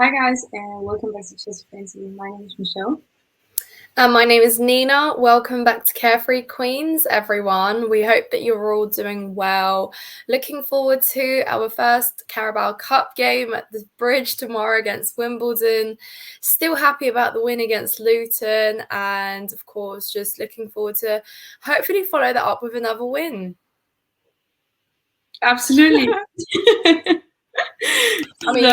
Hi guys, and welcome back to Chess Fancy. My name is Michelle. My name is Nina. Welcome back to Carefree Queens, everyone. We hope that you're all doing well. Looking forward to our first Carabao Cup game at the Bridge tomorrow against Wimbledon. Still happy about the win against Luton, and of course, just looking forward to hopefully follow that up with another win. Absolutely. I mean,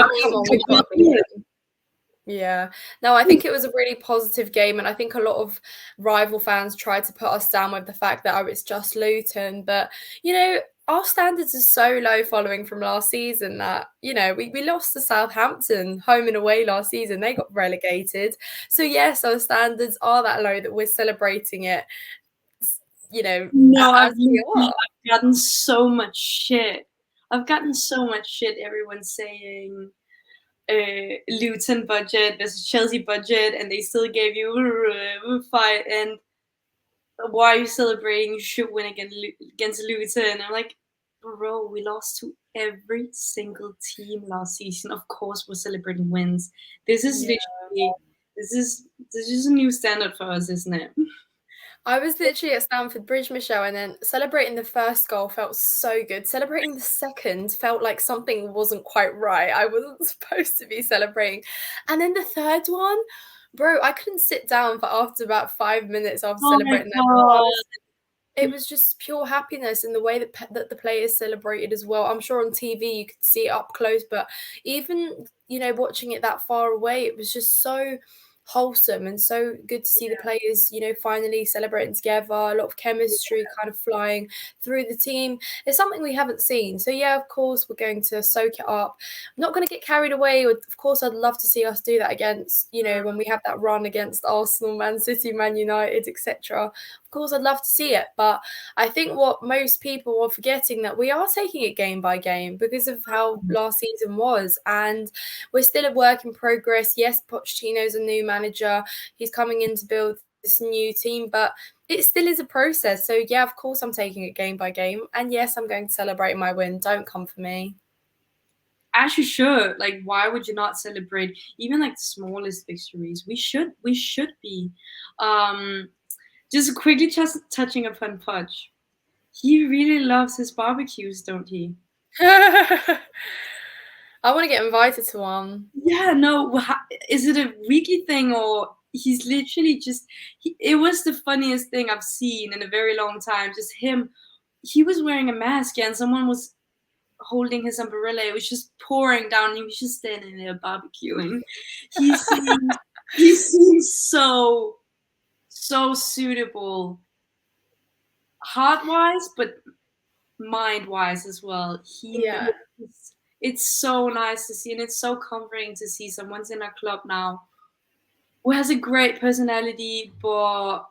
yeah. No, I think it was a really positive game, and I think a lot of rival fans tried to put us down with the fact that it's just Luton, but our standards are so low following from last season that we lost to Southampton home and away last season. They got relegated, so yes, our standards are that low that we're celebrating it. No, as we are. I've gotten so much shit. Everyone's saying Luton budget versus Chelsea budget, and they still gave you a fight. And why are you celebrating? You should win against Luton. I'm like, bro, we lost to every single team last season. Of course, we're celebrating wins. This is literally this is a new standard for us, isn't it? I was literally at Stamford Bridge, Michelle, and then celebrating the first goal felt so good. Celebrating the second felt like something wasn't quite right. I wasn't supposed to be celebrating. And then the third one, bro, I couldn't sit down for after about 5 minutes after celebrating that goal. It was just pure happiness in the way that the players celebrated as well. I'm sure on TV you could see it up close, but even, watching it that far away, it was just so wholesome and so good to see the players, finally celebrating together. A lot of chemistry kind of flying through the team. It's something we haven't seen. So yeah, of course we're going to soak it up. I'm not going to get carried away. Of course, I'd love to see us do that against, when we have that run against Arsenal, Man City, Man United, etc. Of course, I'd love to see it, but I think what most people are forgetting that we are taking it game by game because of how last season was, and we're still a work in progress. Yes, Pochettino's a new manager. He's coming in to build this new team, but it still is a process. So yeah, of course I'm taking it game by game, and yes, I'm going to celebrate my win. Don't come for me. As you should. Like, why would you not celebrate even like the smallest victories? We should be. Just quickly touching upon Pudge. He really loves his barbecues, don't he? I want to get invited to one. Yeah, no. Is it a weekly thing, or he's literally just? It was the funniest thing I've seen in a very long time. Just him. He was wearing a mask, and someone was holding his umbrella. It was just pouring down. And he was just standing there barbecuing. He seems so suitable, heart-wise, but mind-wise as well. It's so nice to see, and it's so comforting to see someone's in a club now who has a great personality, but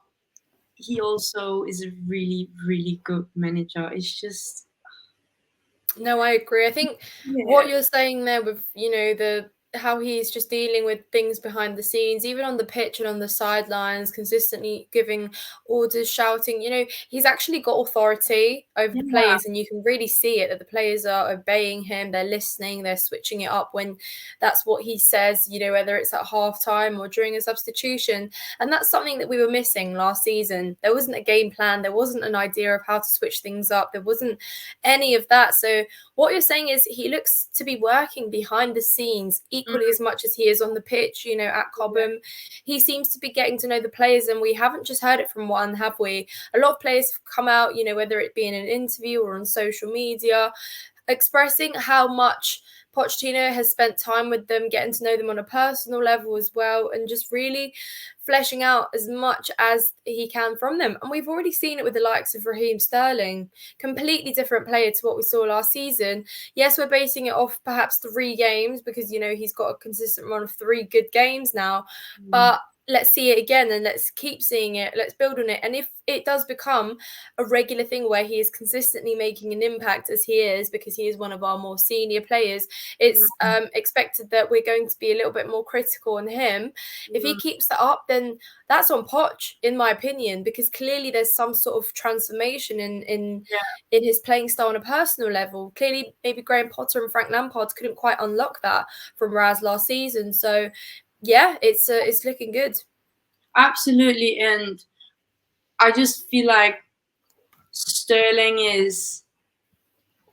he also is a really, really good manager. It's just... No, I agree. I think what you're saying there with, how he's just dealing with things behind the scenes, even on the pitch and on the sidelines, consistently giving orders, shouting, he's actually got authority over the players, and you can really see it, that the players are obeying him, they're listening, they're switching it up when that's what he says, whether it's at halftime or during a substitution. And that's something that we were missing last season. There wasn't a game plan, there wasn't an idea of how to switch things up, there wasn't any of that. So what you're saying is he looks to be working behind the scenes equally as much as he is on the pitch, at Cobham. He seems to be getting to know the players, and we haven't just heard it from one, have we? A lot of players have come out, whether it be in an interview or on social media, expressing how much Pochettino has spent time with them, getting to know them on a personal level as well, and just really fleshing out as much as he can from them. And we've already seen it with the likes of Raheem Sterling, completely different player to what we saw last season. Yes, we're basing it off perhaps 3 games because, he's got a consistent run of 3 good games now. But let's see it again and let's keep seeing it. Let's build on it. And if it does become a regular thing where he is consistently making an impact, as he is, because he is one of our more senior players, it's expected that we're going to be a little bit more critical on him. If he keeps that up, then that's on Poch, in my opinion, because clearly there's some sort of transformation in his playing style on a personal level. Clearly, maybe Graham Potter and Frank Lampard couldn't quite unlock that from Raz last season. So yeah, it's looking good. Absolutely, and I just feel like Sterling is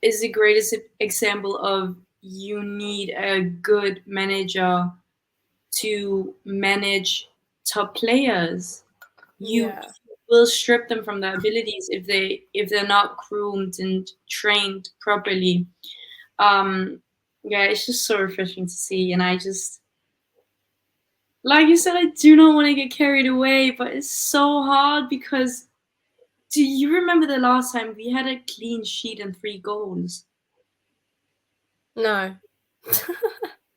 the greatest example of you need a good manager to manage top players. You will strip them from their abilities if they're not groomed and trained properly. Yeah, it's just so refreshing to see, and I just, like you said, I do not want to get carried away, but it's so hard because do you remember the last time we had a clean sheet and 3 goals? No.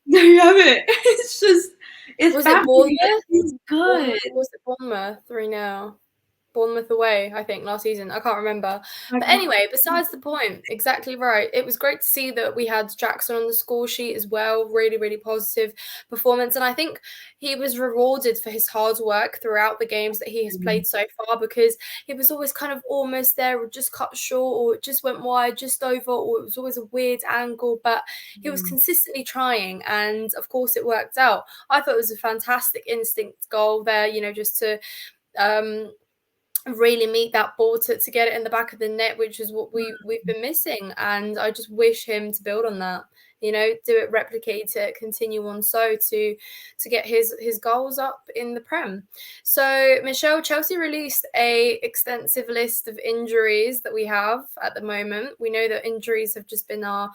There you have it. It's just, it's Was it baffling. Bournemouth? It's good. Was it Bournemouth 3-0? Bournemouth away, I think, last season. I can't remember. I But can't- anyway, besides the point, exactly right. It was great to see that we had Jackson on the score sheet as well. Really, really positive performance. And I think he was rewarded for his hard work throughout the games that he has played so far, because he was always kind of almost there, or just cut short, or it just went wide, just over, or it was always a weird angle. But he was consistently trying, and of course it worked out. I thought it was a fantastic instinct goal there, just to really meet that ball to get it in the back of the net, which is what we've been missing. And I just wish him to build on that, do it, replicate it, continue on to get his goals up in the Prem. So Michelle, Chelsea released a extensive list of injuries that we have at the moment. We know that injuries have just been our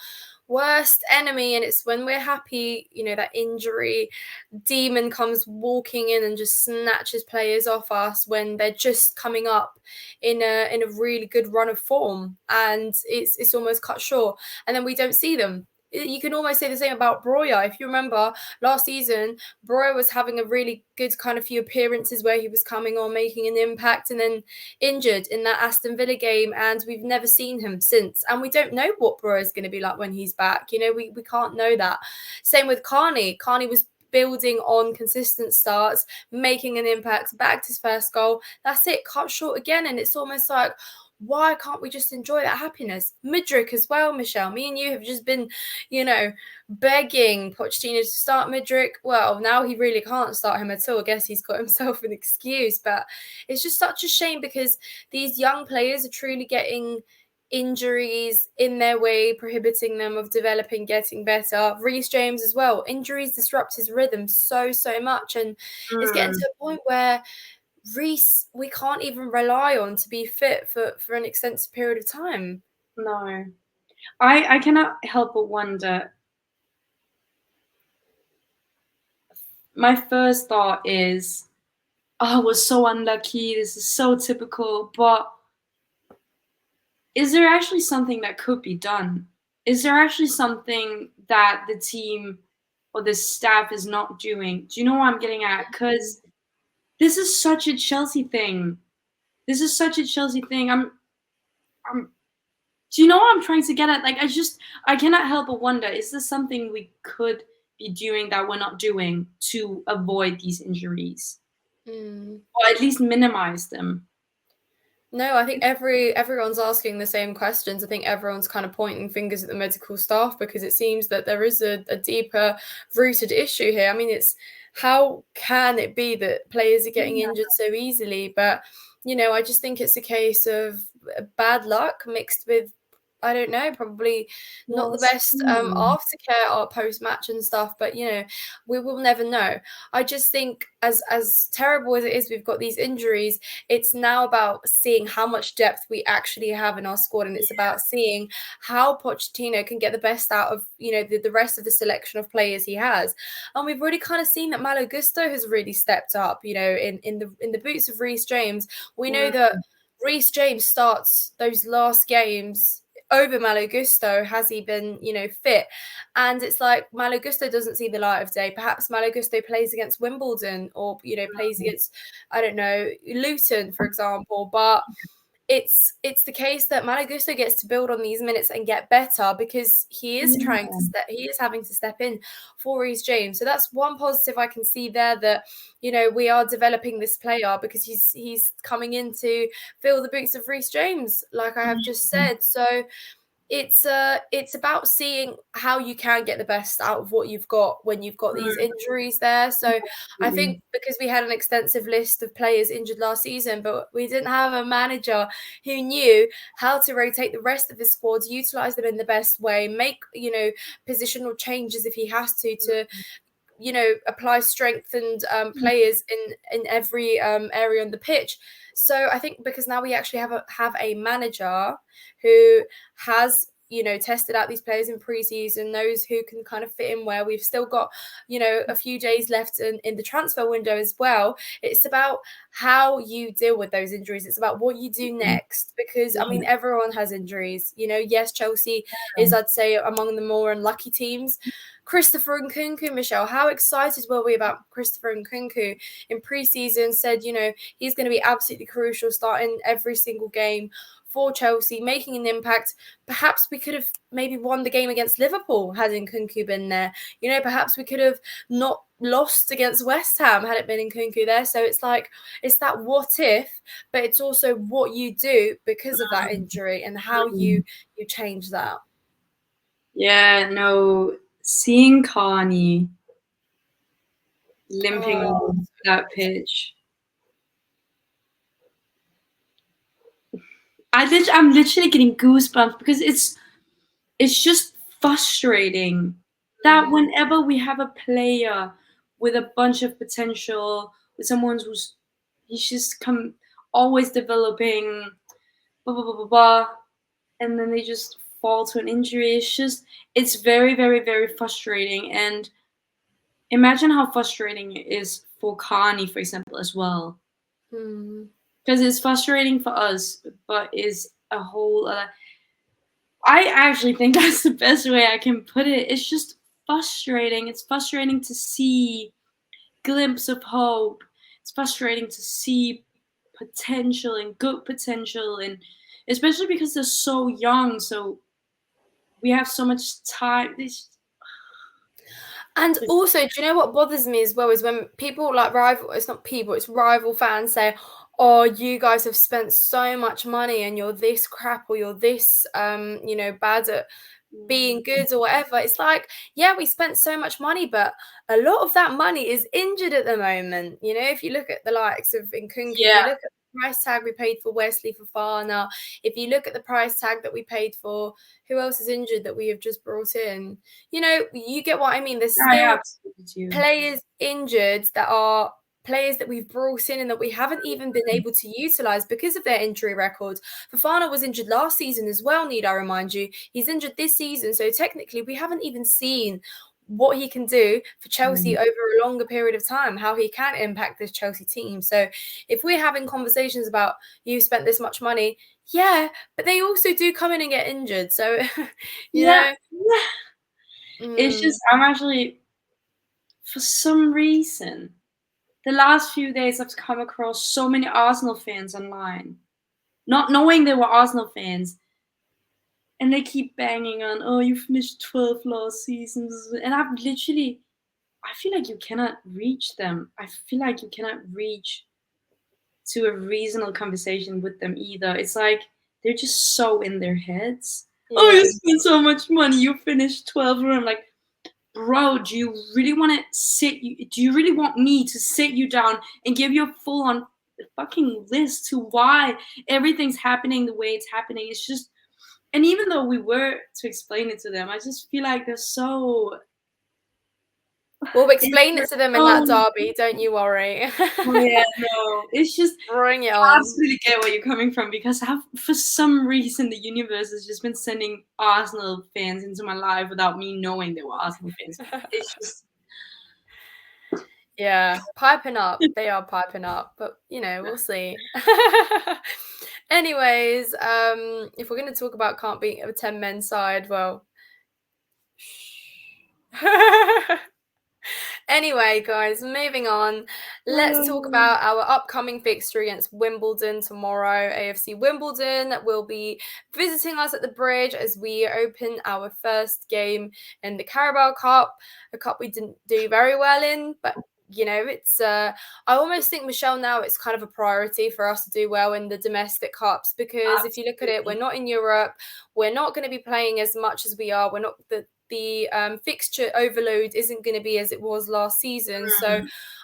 worst enemy, and it's when we're happy, that injury demon comes walking in and just snatches players off us when they're just coming up in a really good run of form, and it's almost cut short, and then we don't see them. You can almost say the same about Broya. If you remember last season, Broya was having a really good kind of few appearances where he was coming on, making an impact, and then injured in that Aston Villa game, and we've never seen him since. And we don't know what Broya is going to be like when he's back. We can't know that. Same with Carney. Carney was building on consistent starts, making an impact, backed his first goal. That's it, cut short again. And it's almost like, why can't we just enjoy that happiness? Mudryk as well, Michelle. Me and you have just been, begging Pochettino to start Mudryk. Well, now he really can't start him at all. I guess he's got himself an excuse. But it's just such a shame, because these young players are truly getting injuries in their way, prohibiting them of developing, getting better. Reece James as well. Injuries disrupt his rhythm so much. And it's getting to a point where Reece, we can't even rely on to be fit for an extensive period of time. No. I cannot help but wonder. My first thought is, oh, we're so unlucky. This is so typical. But is there actually something that could be done? Is there actually something that the team or the staff is not doing? Do you know what I'm getting at? Because this is such a Chelsea thing. Do you know what I'm trying to get at? Like, I cannot help but wonder, is this something we could be doing that we're not doing to avoid these injuries? Or at least minimize them? No, I think everyone's asking the same questions. I think everyone's kind of pointing fingers at the medical staff, because it seems that there is a deeper rooted issue here. I mean, it's, how can it be that players are getting injured so easily? But, I just think it's a case of bad luck mixed with, I don't know, probably not the best aftercare or post-match and stuff, but we will never know. I just think, as terrible as it is, we've got these injuries, it's now about seeing how much depth we actually have in our squad, and it's about seeing how Pochettino can get the best out of the rest of the selection of players he has. And we've already kind of seen that Malo has really stepped up, in the boots of Reece James. We know that Reece James starts those last games over Malo Gusto, has he been, fit? And it's like Malo Gusto doesn't see the light of day. Perhaps Malo Gusto plays against Wimbledon or, plays against, I don't know, Luton, for example. But it's the case that Malo Gusto gets to build on these minutes and get better because he is he is having to step in for Reece James. So that's one positive I can see there, that we are developing this player because he's coming in to fill the boots of Reece James, like I have just said. So it's about seeing how you can get the best out of what you've got when you've got these injuries there. So I think because we had an extensive list of players injured last season, but we didn't have a manager who knew how to rotate the rest of his squad, utilize them in the best way, make positional changes if he has to apply strengthened players in every area on the pitch. So I think because now we actually have a manager who has tested out these players in preseason, knows who can kind of fit in where. We've still got a few days left in the transfer window as well. It's about how you deal with those injuries. It's about what you do next, because I mean everyone has injuries. Yes, Chelsea is, I'd say, among the more unlucky teams. Christopher Nkunku, Michelle, how excited were we about Christopher Nkunku in preseason? Said, he's going to be absolutely crucial, starting every single game for Chelsea, making an impact. Perhaps we could have maybe won the game against Liverpool had Nkunku been there. Perhaps we could have not lost against West Ham had it been Nkunku there. So it's that what if, but it's also what you do because of that injury and how you change that. Yeah, no, seeing Carney limping on that pitch. I'm literally getting goosebumps because it's just frustrating that whenever we have a player with a bunch of potential, with someone he's just always developing, blah blah blah blah blah, and then they just fall to an injury. It's very, very, very frustrating. And imagine how frustrating it is for Carney, for example, as well. Because it's frustrating for us, but is a whole other. I actually think that's the best way I can put it. It's just frustrating. It's frustrating to see glimpse of hope. It's frustrating to see potential and good potential, and especially because they're so young. So we have so much time. And also, do you know what bothers me as well is when people like it's rival fans say, oh, you guys have spent so much money and you're this crap or you're this, bad at being good or whatever. It's like, yeah, we spent so much money, but a lot of that money is injured at the moment. If you look at the likes of Nkunku, if you look at the price tag we paid for Wesley Fofana, if you look at the price tag that we paid for who else is injured that we have just brought in, you get what I mean. There's still players injured that are players that we've brought in and that we haven't even been able to utilize because of their injury record. Fofana was injured last season as well, need I remind you. He's injured this season, so technically we haven't even seen what he can do for Chelsea over a longer period of time, how he can impact this Chelsea team. So if we're having conversations about you spent this much money, yeah, but they also do come in and get injured. So, you know. It's just, I'm actually, for some reason, the last few days I've come across so many Arsenal fans online, not knowing they were Arsenal fans, and they keep banging on, oh, you finished 12th last season, and I feel like you cannot reach them. I feel like you cannot reach to a reasonable conversation with them either. It's like they're just so in their heads. Yeah. Oh, you spent so much money, you finished 12th, and I'm like, bro, do you really want me to sit you down and give you a full-on fucking list to why everything's happening the way it's happening? It's just, and even though we were to explain it to them, I just feel like they're so. We'll explain it to them in that derby, don't you worry. Oh, yeah, no, it's just, bring it on. I absolutely get where you're coming from, because for some reason the universe has just been sending Arsenal fans into my life without me knowing they were Arsenal fans. It's just. Yeah, piping up. They are piping up, but we'll see. Anyways, if we're going to talk about can't beat a 10-men side, well, anyway, guys, moving on. Let's talk about our upcoming fixture against Wimbledon tomorrow. AFC Wimbledon will be visiting us at the Bridge as we open our first game in the Carabao Cup, a cup we didn't do very well in, but you know, it's I almost think, Michelle, now it's kind of a priority for us to do well in the domestic cups, because if you look at it, we're not in Europe, we're not going to be playing as much as we are, we're not the fixture overload isn't going to be as it was last season. So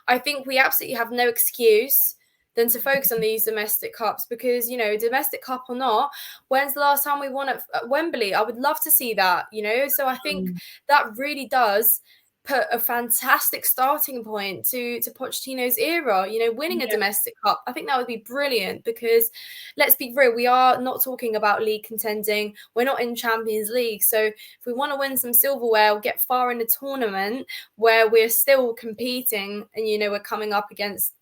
I think we absolutely have no excuse than to focus on these domestic cups, because, you know, domestic cup or not, when's the last time we won at Wembley? I would love to see that, you know. So I think that really does put a fantastic starting point to Pochettino's era, you know, winning a domestic cup. I think that would be brilliant, because let's be real, we are not talking about league contending. We're not in Champions League. So if we want to win some silverware or get far in the tournament where we're still competing and, you know, we're coming up against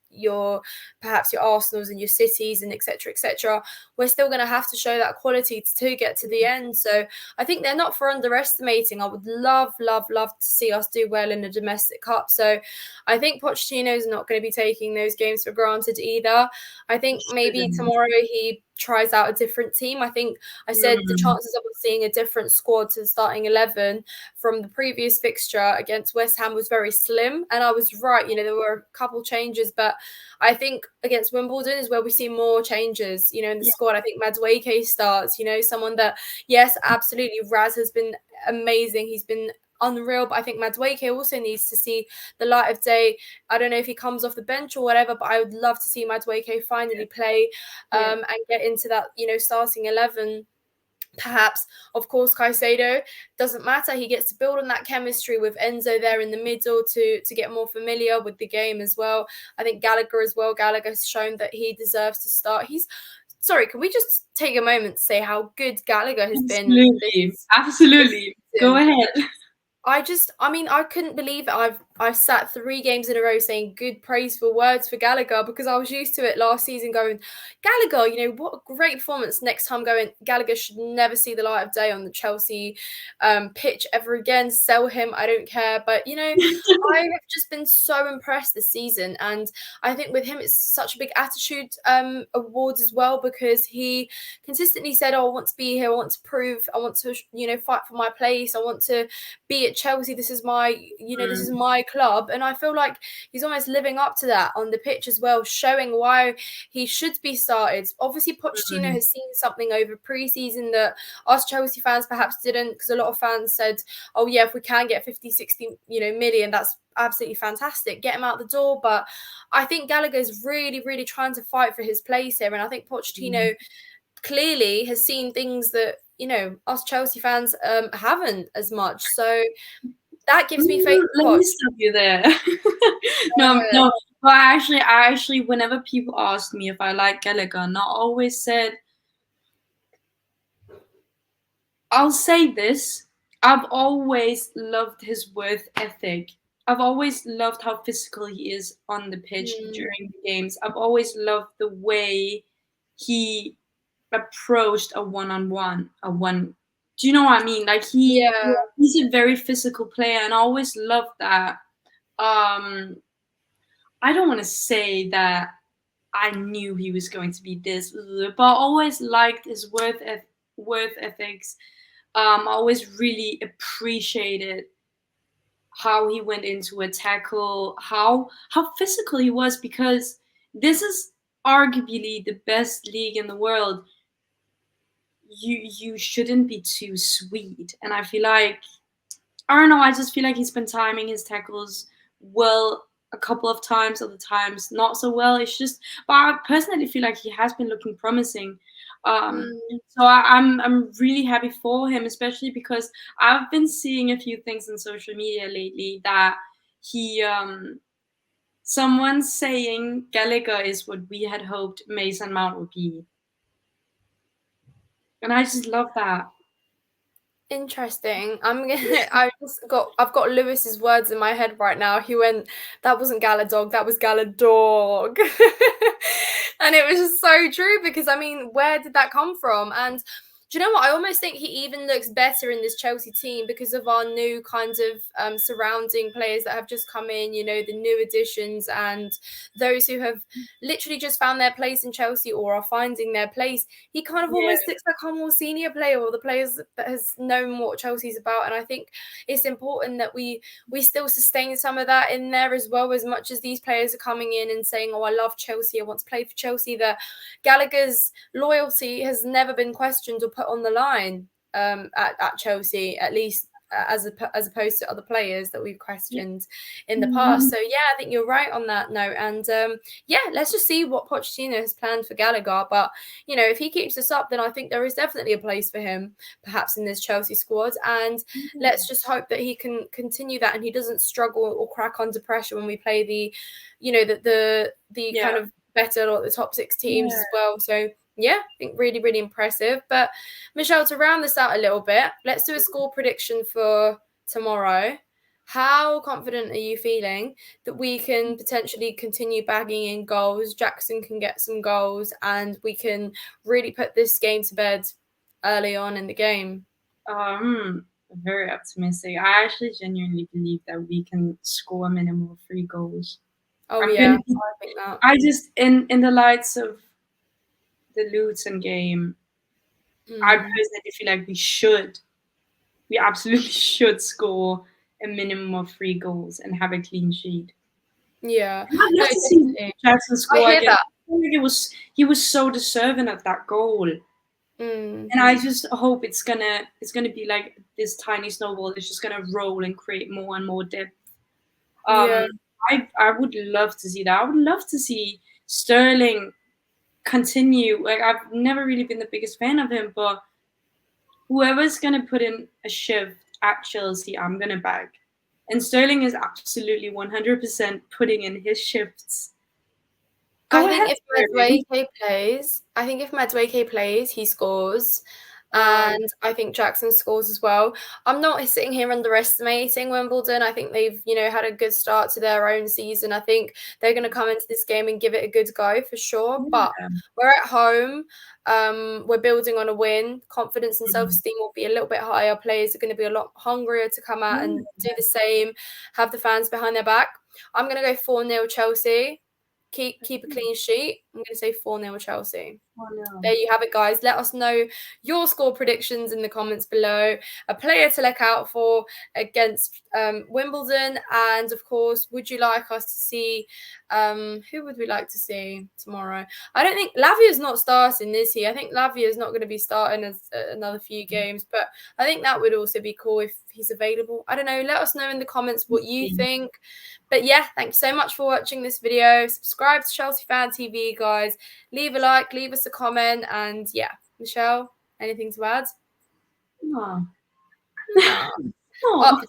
perhaps your Arsenals and your Cities and etc., we're still going to have to show that quality to get to the end. So I think they're not for underestimating. I would love to see us do well in the domestic cup. So I think Pochettino's not going to be taking those games for granted either. I think maybe tomorrow he tries out a different team. I think I said the chances of us seeing a different squad to the starting 11 from the previous fixture against West Ham was very slim, and I was right. You know, there were a couple changes, but I think against Wimbledon is where we see more changes, you know, in the squad. I think Madueke starts, you know, someone that, yes, absolutely, Raz has been amazing, he's been unreal, but I think Madueke also needs to see the light of day. I don't know if he comes off the bench or whatever, but I would love to see Madueke finally play and get into that, you know, starting 11. Perhaps, of course, Caicedo, doesn't matter. He gets to build on that chemistry with Enzo there in the middle to get more familiar with the game as well. I think Gallagher as well. Gallagher has shown that he deserves to start. Sorry, can we just take a moment to say how good Gallagher has been? Absolutely. Go ahead. I mean, I couldn't believe it. I sat 3 games in a row saying good praiseful words for Gallagher, because I was used to it last season going, Gallagher, you know, what a great performance. Next time going, Gallagher should never see the light of day on the Chelsea pitch ever again. Sell him, I don't care. But, you know, I have just been so impressed this season. And I think with him, it's such a big attitude award as well, because he consistently said, oh, I want to be here. I want to prove. I want to, you know, fight for my place. I want to be at Chelsea. This is my, you know, this is my club. And I feel like he's almost living up to that on the pitch as well, showing why he should be started. Obviously, Pochettino has seen something over pre-season that us Chelsea fans perhaps didn't, because a lot of fans said, oh yeah, if we can get 50, 60, you know, million, that's absolutely fantastic. Get him out the door. But I think Gallagher's really, really trying to fight for his place here. And I think Pochettino clearly has seen things that, you know, us Chelsea fans haven't as much. So that gives me faith. Let me stop you there. No. But I actually, whenever people ask me if I like Gallagher, I always said, I'll say this. I've always loved his work ethic. I've always loved how physical he is on the pitch during the games. I've always loved the way he approached a one-on-one, do you know what I mean? Like he's a very physical player, and I always loved that. I don't want to say that I knew he was going to be this, but I always liked his worth ethics. I always really appreciated how he went into a tackle, how physical he was, because this is arguably the best league in the world. You shouldn't be too sweet. And I feel like, I don't know, I just feel like he's been timing his tackles well a couple of times, other times not so well. It's just, but I personally feel like he has been looking promising. So I'm really happy for him, especially because I've been seeing a few things on social media lately that he someone's saying Gallagher is what we had hoped Mason Mount would be. And I just love that. Interesting. I've got Lewis's words in my head right now. He went, "That wasn't Gala dog, that was Gala dog," and it was just so true because I mean, where did that come from? And do you know what? I almost think he even looks better in this Chelsea team because of our new kind of surrounding players that have just come in. You know, the new additions and those who have literally just found their place in Chelsea or are finding their place. He kind of almost looks like a more senior player or the players that has known what Chelsea's about. And I think it's important that we still sustain some of that in there as well, as much as these players are coming in and saying, "Oh, I love Chelsea, I want to play for Chelsea." That Gallagher's loyalty has never been questioned or put on the line at Chelsea, at least as opposed to other players that we've questioned in the past. So yeah, I think you're right on that note. And yeah, let's just see what Pochettino has planned for Gallagher. But you know, if he keeps this up, then I think there is definitely a place for him, perhaps in this Chelsea squad. And let's just hope that he can continue that and he doesn't struggle or crack under pressure when we play the, you know, the kind of better or the top 6 teams as well. So yeah, I think really, really impressive. But Michelle, to round this out a little bit, let's do a score prediction for tomorrow. How confident are you feeling that we can potentially continue bagging in goals? Jackson can get some goals and we can really put this game to bed early on in the game. Very optimistic. I actually genuinely believe that we can score a minimum of 3 goals. Oh yeah, I think that. I just in the lights of the Luton game, I personally feel like we absolutely should score a minimum of 3 goals and have a clean sheet. Yeah, I'd love to see Jackson score again. I feel like he was so deserving of that goal. And I just hope it's gonna be like this tiny snowball that's just gonna roll and create more and more depth. I would love to see that. I would love to see Sterling continue. Like, I've never really been the biggest fan of him, but whoever's gonna put in a shift at Chelsea, I'm gonna back. And Sterling is absolutely 100% putting in his shifts. I think if Madueke plays, he scores. And I think Jackson scores as well. I'm not sitting here underestimating Wimbledon. I think they've, you know, had a good start to their own season. I think they're going to come into this game and give it a good go for sure. But we're at home. We're building on a win. Confidence and self-esteem will be a little bit higher. Players are going to be a lot hungrier to come out and do the same, have the fans behind their back. I'm going to go 4-0 Chelsea. Keep a clean sheet. I'm going to say 4-0 Chelsea. There you have it, guys. Let us know your score predictions in the comments below. A player to look out for against Wimbledon. And, of course, would you like us to see who would we like to see tomorrow? I don't think Lavia's not starting, is he? I think Lavia's not going to be starting as another few games. But I think that would also be cool if he's available. I don't know. Let us know in the comments what you think. But yeah, thank you so much for watching this video. Subscribe to Chelsea Fan TV, guys. Leave a like, leave us a comment, and yeah, Michelle, anything to add? No. Up the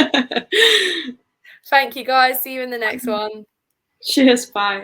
Chelsea. Thank you, guys. See you in the next one. Cheers. Bye.